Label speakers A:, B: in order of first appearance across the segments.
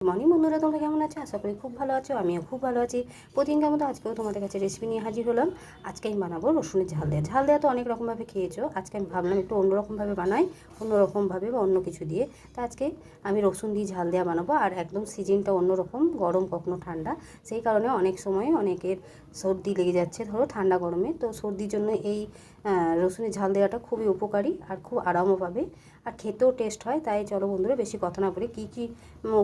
A: Morning বন্ধুরা, তোমরা কেমন আছো? আশা করি খুব ভালো আছো। আমিও খুব ভালো আছি। প্রতিদিনকার মতো আজকেও তোমাদের কাছে রেসিপি নিয়ে হাজির হলাম। আজকে আমি বানাবো রসুনের ঝাল দেওয়া। ঝাল দেওয়া তো অনেক রকমভাবে খেয়েছো, আজকে আমি ভাবলাম একটু অন্যরকমভাবে বানাই, অন্যরকমভাবে বা অন্য কিছু দিয়ে। তা আজকে আমি রসুন দিয়ে ঝাল দেওয়া বানাবো। আর একদম সিজনটা অন্যরকম, গরম কখনো ঠান্ডা, সেই কারণে অনেক সময় অনেকের সর্দি লেগে যাচ্ছে ধরো ঠান্ডা গরমে। তো সর্দির জন্য এই রসুনের ঝাল দেওয়াটা খুবই উপকারী আর খুব আরামও পাবে, আর খেতেও টেস্ট হয়। তাই চলো বন্ধুরা, বেশি কথা না বলে কী কী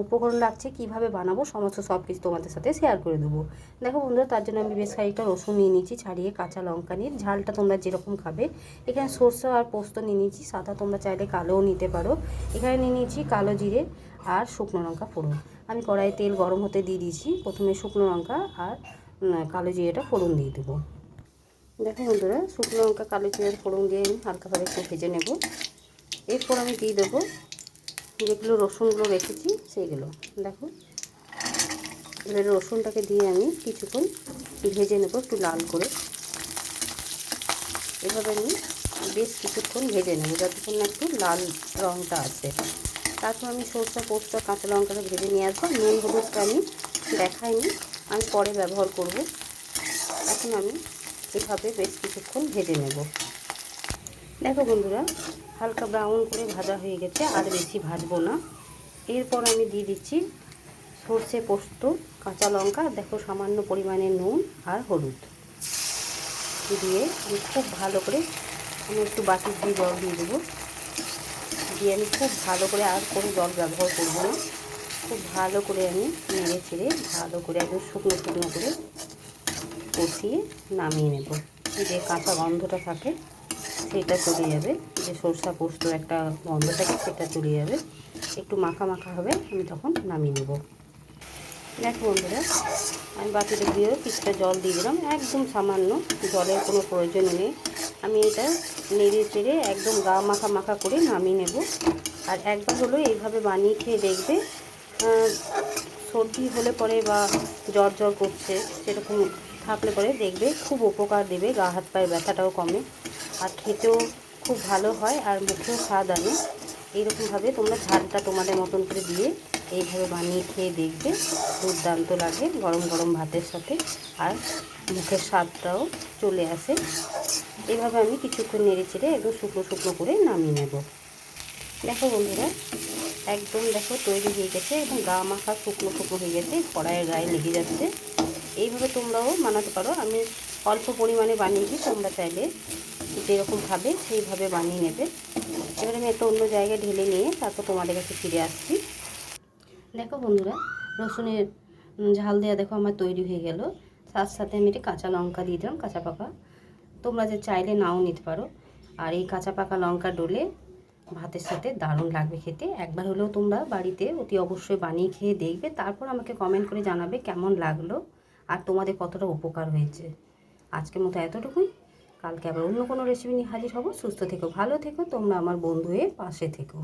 A: উপকরণ লাগছে, কীভাবে বানাবো, সমস্ত সব কিছু তোমাদের সাথে শেয়ার করে দেবো। দেখো বন্ধুরা, তার জন্য আমি বেশ খানিকটা রসুন নিয়ে নিয়েছি ছাড়িয়ে, কাঁচা লঙ্কা নিয়ে, ঝালটা তোমরা যেরকম খাবে। এখানে সরষে আর পোস্ত নিয়ে নিয়েছি, সাদা তোমরা চাইলে কালোও নিতে পারো। এখানে নিয়ে নিয়েছি কালো জিরে আর শুকনো লঙ্কা ফোড়ন। আমি কড়াইয়ে তেল গরম হতে দিয়ে দিয়েছি। প্রথমে শুকনো লঙ্কা আর কালো জিরেটা ফোড়ন দিয়ে দেবো। দেখো বন্ধুরা, শুকনো লঙ্কা কালো জিরের ফোড়ন দিয়ে আমি হালকাভাবে একটু ভেজে নেব। এরপর আমি দিয়ে দেবো যেগুলো রসুনগুলো রেখেছি সেইগুলো। দেখো, এবারে রসুনটাকে দিয়ে আমি কিছুক্ষণ ভেজে নেব একটু লাল করে। এভাবে আমি বেশ কিছুক্ষণ ভেজে নেব যতক্ষণ না একটু লাল রঙটা আছে। তারপর আমি সরষে পোস্ত কাঁচা লঙ্কাটা ভেজে নিয়ে আসবো। নুন হলুদটা আমি দেখাইনি, আমি পরে ব্যবহার করব। এখন আমি এভাবে বেশ কিছুক্ষণ ভেজে নেব। দেখো বন্ধুরা, হালকা ব্রাউন করে ভাজা হয়ে গেছে, আর বেশি ভাজবো না। এরপর আমি দিয়ে দিচ্ছি সর্ষে পোস্ত কাঁচা লঙ্কা, দেখো সামান্য পরিমাণে নুন আর হলুদ দিয়ে আমি খুব ভালো করে, আমি একটু বাটি দিয়ে জল দিয়ে দেবো, দিয়ে আমি খুব ভালো করে, আর কোনো জল ব্যবহার করবো না, খুব ভালো করে আমি নেড়ে ছেড়ে ভালো করে একদম শুকনো শুকনো করে কষিয়ে নামিয়ে নেব। যে কাঁচা গন্ধটা থাকে সেটা চলে যাবে, যে সরষা পোস্তর একটা গন্ধ থাকে সেটা চলে যাবে, একটু মাখা মাখা হবে, আমি তখন নামিয়ে নেব। দেখো বন্ধুরা, আমি বাটিতে দিয়ে কিছুটা জল দিয়ে দিলাম, একদম সামান্য, জলের কোনো প্রয়োজন নেই। আমি এটা নেড়ে চেড়ে একদম গা মাখা মাখা করে নামিয়ে নেব। আর একবার হলো এইভাবে বানিয়ে খেয়ে দেখবে, সর্দি হলে পরে বা জ্বর জ্বর করছে সেরকম থাকলে পরে দেখবে খুব উপকার দেবে, গা হাত পায়ের ব্যথাটাও কমে, আর খেতেও খুব ভালো হয়, আর মুখেও স্বাদ আনে। এইরকমভাবে তোমরা ঝালটা তোমাদের মতন করে দিয়ে এইভাবে বানিয়ে খেয়ে দেখবে, দুর্দান্ত লাগে গরম গরম ভাতের সাথে, আর মুখের স্বাদটাও চলে আসে। এইভাবে আমি কিছুক্ষণ নেড়ে চেড়ে একদম শুকনো শুকনো করে নামিয়ে নেব। দেখো বন্ধুরা, একদম দেখো তৈরি হয়ে গেছে, এবং গা মাখা শুকনো শুকনো হয়ে গেছে, কড়াইয়ের গায়ে লেগে যাচ্ছে। এইভাবে তোমরাও বানাতে পারো। আমি অল্প পরিমাণে বানিয়েছি, তোমরা চাইলে যেরকম খাবে সেইভাবে বানিয়ে নেবে। এবার আমি একটা অন্য জায়গায় ঢেলে নিয়ে তারপর তোমাদের কাছে ফিরে আসছি। দেখো বন্ধুরা, রসুনের ঝাল দেওয়া দেখো আমার তৈরি হয়ে গেল। তার সাথে আমি একটি কাঁচা লঙ্কা দিয়ে দিলাম, কাঁচা পাকা, তোমরা যে চাইলে নাও নিতে পারো। আর এই কাঁচা পাকা লঙ্কা ডলে ভাতের সাথে দারুণ লাগবে খেতে। একবার হলেও তোমরা বাড়িতে অতি অবশ্যই বানিয়ে খেয়ে দেখবে, তারপর আমাকে কমেন্ট করে জানাবে কেমন লাগলো আর তোমাদের কতটা উপকার হয়েছে। আজকের মতো এতটুকুই, কালকে আবার অন্য কোনো রেসিপি নিয়ে হাজির হব। সুস্থ থেকো, ভালো থেকো, তোমরা আমার বন্ধু হয়ে পাশে থেকো।